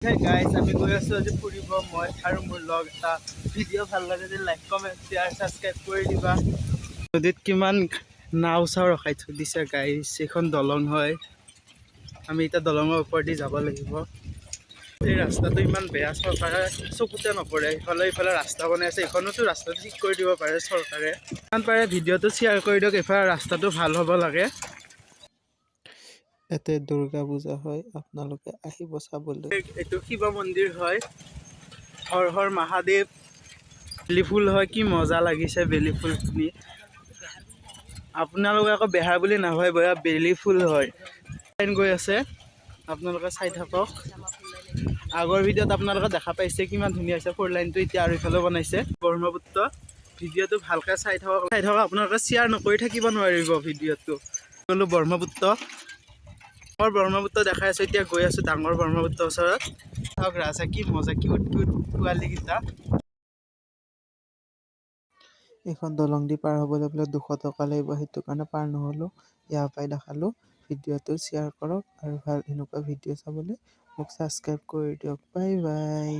Hey guys, আমি গৈ আছো আজি ফুৰিব মই আৰু মোৰ লগ এটা ভিডিঅ' ভাল লাগে যদি লাইক কমেণ্ট শ্বেয়াৰ ছাবস্ক্ৰাইব কৰি দিবা নদীত কিমান নাও চাও ৰখাই থৈ দিছে গাইছ এইখন দলং হয় আমি এতিয়া দলঙৰ ওপৰেদি যাব লাগিব এই ৰাস্তাটো ইমান বেয়া চৰকাৰে চকুতে নপৰে ইফালে ৰাস্তা বনাই আছে এইখনতো ৰাস্তা ঠিক কৰি দিব পাৰে চৰকাৰে ইমান পাৰে ভিডিঅ'টো শ্বেয়াৰ কৰি দিয়ক এইফালে ৰাস্তাটো ভাল হ'ব লাগে এতে দুৰ্গা পূজা হয় আপোনালোকে আহিব চাবলৈ এইটো শিৱ মন্দিৰ হয় হৰ হৰ মহাদেৱ বেলি ফুল হয় কি মজা লাগিছে বেলি ফুলখিনি আপোনালোকে আকৌ বেহাৰ বুলি নাভাবিব এয়া বেলি ফুল হয় গৈ আছে আপোনালোকে চাই থাকক আগৰ ভিডিঅ'ত আপোনালোকে দেখা পাইছে কিমান ধুনীয়া হৈছে ফ'ৰ লাইনটো এতিয়া আৰু ইফালে বনাইছে ব্ৰহ্মপুত্ৰ ভিডিঅ'টো ভালকৈ চাই থাকক আপোনালোকে শ্বেয়াৰ নকৰি থাকিব নোৱাৰিব ভিডিঅ'টো ক'লো ব্ৰহ্মপুত্ৰ দেখাই আছো এতিয়া গৈ আছো ডাঙৰ ব্ৰহ্মপুত্ৰৰ ওচৰত চাওক ৰাজা কি মজা কিউট পোৱালীকেইটা এইখন দলং দি পাৰ হ'বলৈ বোলে 200 টকা লাগিব সেইটো কাৰণে পাৰ নহ'লো ইয়াৰ পৰাই দেখালো ভিডিঅ'টো শ্বেয়াৰ কৰক আৰু ভাল এনেকুৱা ভিডিঅ' চাবলৈ মোক ছাবস্ক্ৰাইব কৰি দিয়ক বাই বাই